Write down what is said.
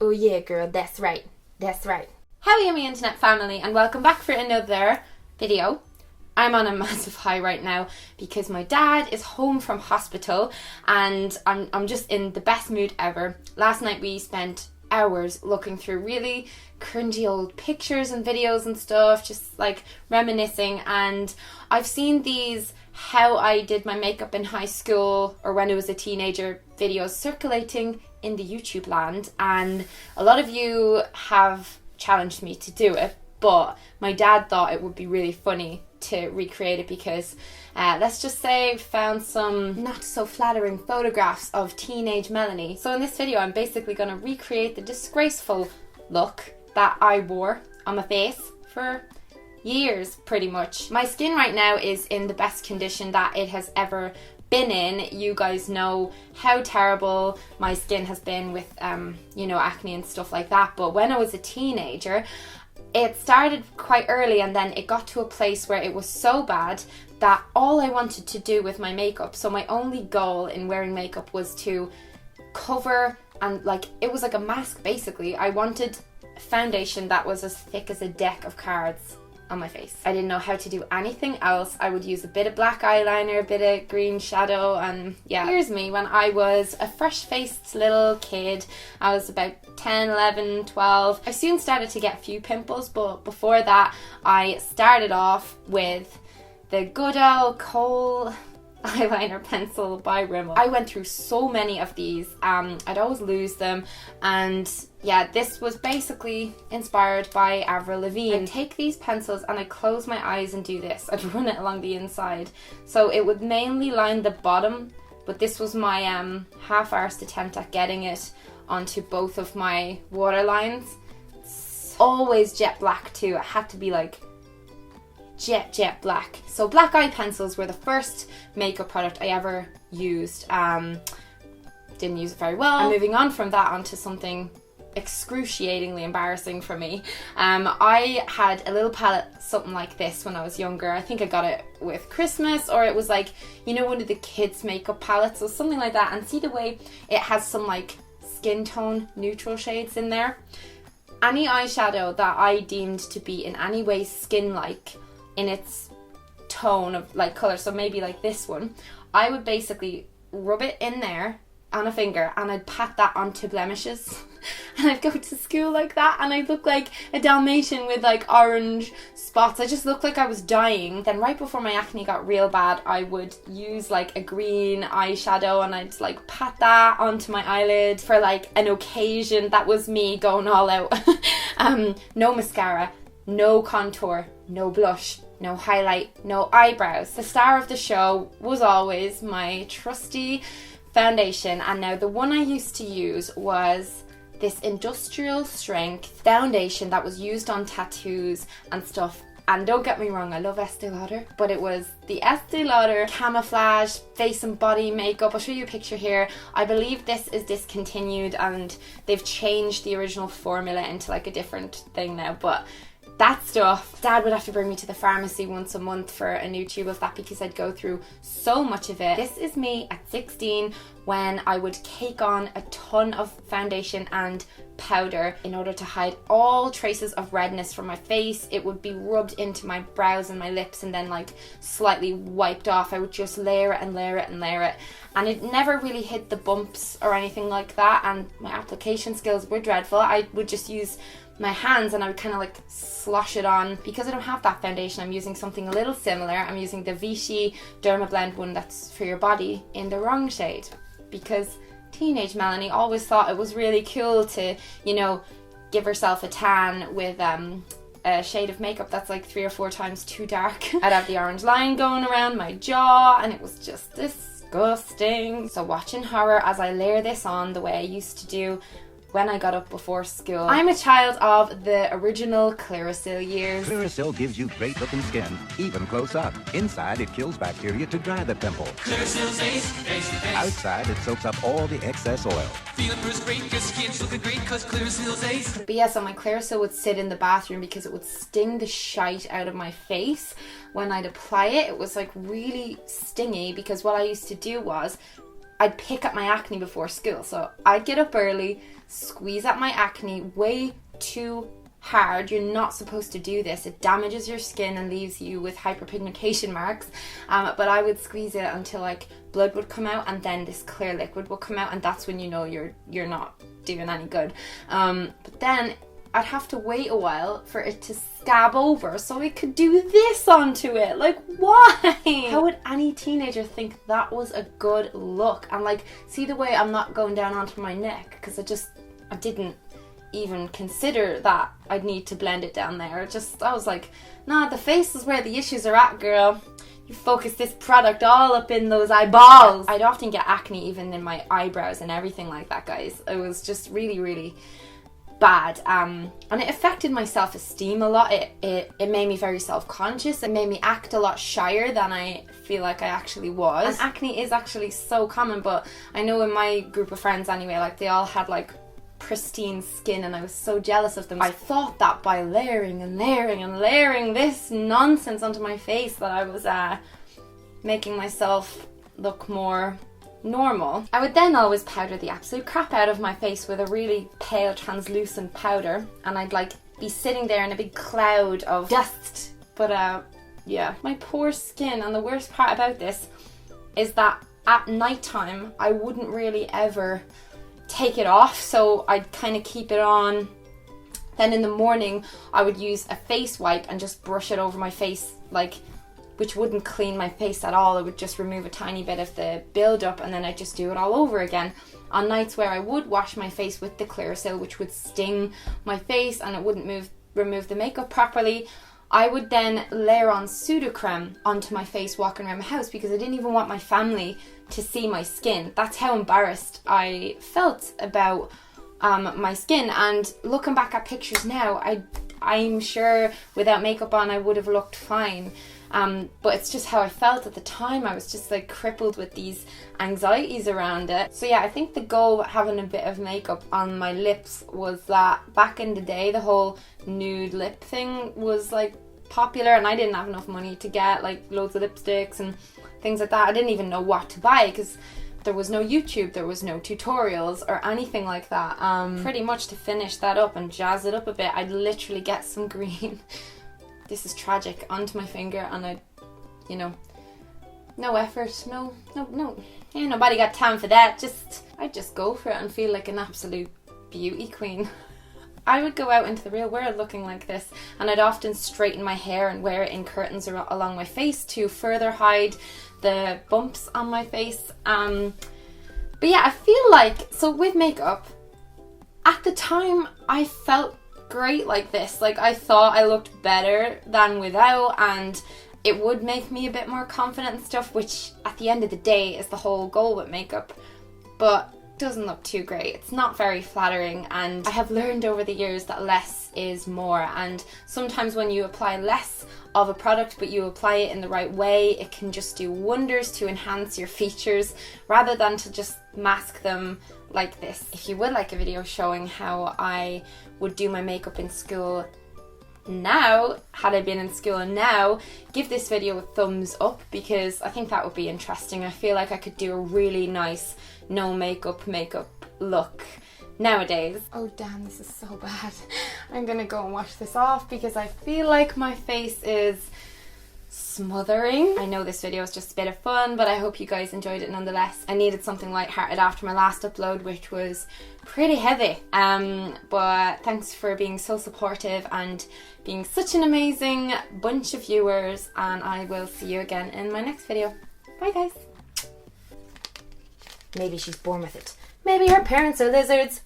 Oh yeah, girl, that's right. That's right. Howdy, yummy internet family, and welcome back for another video. I'm on a massive high right now because my dad is home from hospital and I'm just in the best mood ever. Last night we spent hours looking through really cringy old pictures and videos and stuff, just like reminiscing, and I've seen these how I did my makeup in high school or when I was a teenager videos circulating in the YouTube land, and a lot of you have challenged me to do it, but my dad thought it would be really funny to recreate it because let's just say found some not so flattering photographs of teenage Melanie. So in this video I'm basically going to recreate the disgraceful look that I wore on my face for years pretty much. My skin right now is in the best condition that it has ever been in. You guys know how terrible my skin has been with acne and stuff like that, but when I was a teenager it started quite early, and then it got to a place where it was so bad that all I wanted to do with my makeup, so my only goal in wearing makeup was to cover, and like it was like a mask basically. I wanted foundation that was as thick as a deck of cards on my face. I didn't know how to do anything else. I would use a bit of black eyeliner, a bit of green shadow, and yeah. Here's me when I was a fresh-faced little kid. I was about 10, 11, 12. I soon started to get a few pimples, but before that I started off with the good old Kohl eyeliner pencil by Rimmel. I went through so many of these. I'd always lose them, and yeah, this was basically inspired by Avril Lavigne. I'd take these pencils and I'd close my eyes and do this. I'd run it along the inside, so it would mainly line the bottom, but this was my half-arsed attempt at getting it onto both of my waterlines. It's always jet black too. It had to be like jet black. So black eye pencils were the first makeup product I ever used. Didn't use it very well. And moving on from that onto something excruciatingly embarrassing for me. I had a little palette something like this when I was younger. I think I got it with Christmas, or it was like, you know, one of the kids makeup palettes or something like that, and see the way it has some like skin tone neutral shades in there. Any eyeshadow that I deemed to be in any way skin-like in its tone of like colour, so maybe like this one, I would basically rub it in there on a finger and I'd pat that onto blemishes and I'd go to school like that, and I'd look like a Dalmatian with like orange spots. I just looked like I was dying. Then right before my acne got real bad, I would use like a green eyeshadow and I'd like pat that onto my eyelid for like an occasion. That was me going all out. No mascara, no contour, no blush, no highlight, no eyebrows. The star of the show was always my trusty foundation, and now the one I used to use was this industrial strength foundation that was used on tattoos and stuff. And don't get me wrong, I love Estee Lauder, but it was the Estee Lauder Camouflage face and body makeup. I'll show you a picture here. I believe this is discontinued and they've changed the original formula into like a different thing now, but that stuff, Dad would have to bring me to the pharmacy once a month for a new tube of that because I'd go through so much of it. This is me at 16 when I would cake on a ton of foundation and powder in order to hide all traces of redness from my face. It would be rubbed into my brows and my lips and then like slightly wiped off. I would just layer it and layer it and layer it, and it never really hid the bumps or anything like that, and my application skills were dreadful. I would just use my hands and I would kind of like slosh it on. Because I don't have that foundation, I'm using something a little similar. I'm using the Vichy Dermablend one that's for your body in the wrong shade, because teenage Melanie always thought it was really cool to, you know, give herself a tan with a shade of makeup that's like 3 or 4 times too dark. I'd have the orange line going around my jaw and it was just disgusting. So watching horror as I layer this on the way I used to do when I got up before school. I'm a child of the original Clearasil years. Clearasil gives you great looking skin, even close up. Inside, it kills bacteria to dry the pimple. Clearasil's ace, face to face. Outside, it soaks up all the excess oil. Feeling first great, your skin's looking great, cause Clearasil's ace. But yeah, so my Clearasil would sit in the bathroom because it would sting the shite out of my face when I'd apply it. It was like really stingy, because what I used to do was I'd pick up my acne before school. So I'd get up early, squeeze at my acne way too hard. You're not supposed to do this. It damages your skin and leaves you with hyperpigmentation marks. But I would squeeze it until like blood would come out, and then this clear liquid will come out, and that's when you know you're not doing any good. But then I'd have to wait a while for it to scab over so I could do this onto it. Like, why? How would any teenager think that was a good look? And like, see the way I'm not going down onto my neck, because I didn't even consider that I'd need to blend it down there. I was like, nah, the face is where the issues are at, girl. You focus this product all up in those eyeballs. I'd often get acne even in my eyebrows and everything like that, guys. It was just really, really bad. And it affected my self-esteem a lot. It made me very self-conscious. It made me act a lot shyer than I feel like I actually was. And acne is actually so common, but I know in my group of friends anyway, like they all had like pristine skin, and I was so jealous of them. I thought that by layering and layering and layering this nonsense onto my face that I was making myself look more normal. I would then always powder the absolute crap out of my face with a really pale translucent powder, and I'd like be sitting there in a big cloud of dust. But yeah, my poor skin. And the worst part about this is that at nighttime I wouldn't really ever take it off, so I'd kind of keep it on. Then in the morning I would use a face wipe and just brush it over my face, like, which wouldn't clean my face at all. It would just remove a tiny bit of the build-up, and then I'd just do it all over again. On nights where I would wash my face with the Clearasil, which would sting my face and it wouldn't remove the makeup properly, I would then layer on pseudo-creme onto my face walking around my house, because I didn't even want my family to see my skin. That's how embarrassed I felt about my skin. And looking back at pictures now, I'm sure without makeup on I would have looked fine. But it's just how I felt at the time. I was just like crippled with these anxieties around it. So yeah, I think the goal with having a bit of makeup on my lips was that back in the day the whole nude lip thing was like popular, and I didn't have enough money to get like loads of lipsticks and things like that. I didn't even know what to buy because there was no YouTube, there was no tutorials or anything like that. Pretty much to finish that up and jazz it up a bit, I'd literally get some green this is tragic onto my finger, and I'd, you know, no effort, no, ain't nobody got time for that. I'd just go for it and feel like an absolute beauty queen. I would go out into the real world looking like this, and I'd often straighten my hair and wear it in curtains along my face to further hide the bumps on my face. But yeah, I feel like, so with makeup, at the time I felt great like this. Like, I thought I looked better than without, and it would make me a bit more confident and stuff, which at the end of the day is the whole goal with makeup. But doesn't look too great. It's not very flattering, and I have learned over the years that less is more, and sometimes when you apply less of a product but you apply it in the right way, it can just do wonders to enhance your features rather than to just mask them like this. If you would like a video showing how I would do my makeup in school now, had I been in school now, give this video a thumbs up, because I think that would be interesting. I feel like I could do a really nice no makeup look nowadays. Oh damn, this is so bad. I'm gonna go and wash this off because I feel like my face is smothering. I know this video is just a bit of fun, but I hope you guys enjoyed it nonetheless. I needed something lighthearted after my last upload, which was pretty heavy. But thanks for being so supportive and being such an amazing bunch of viewers, and I will see you again in my next video. Bye guys. Maybe she's born with it. Maybe her parents are lizards.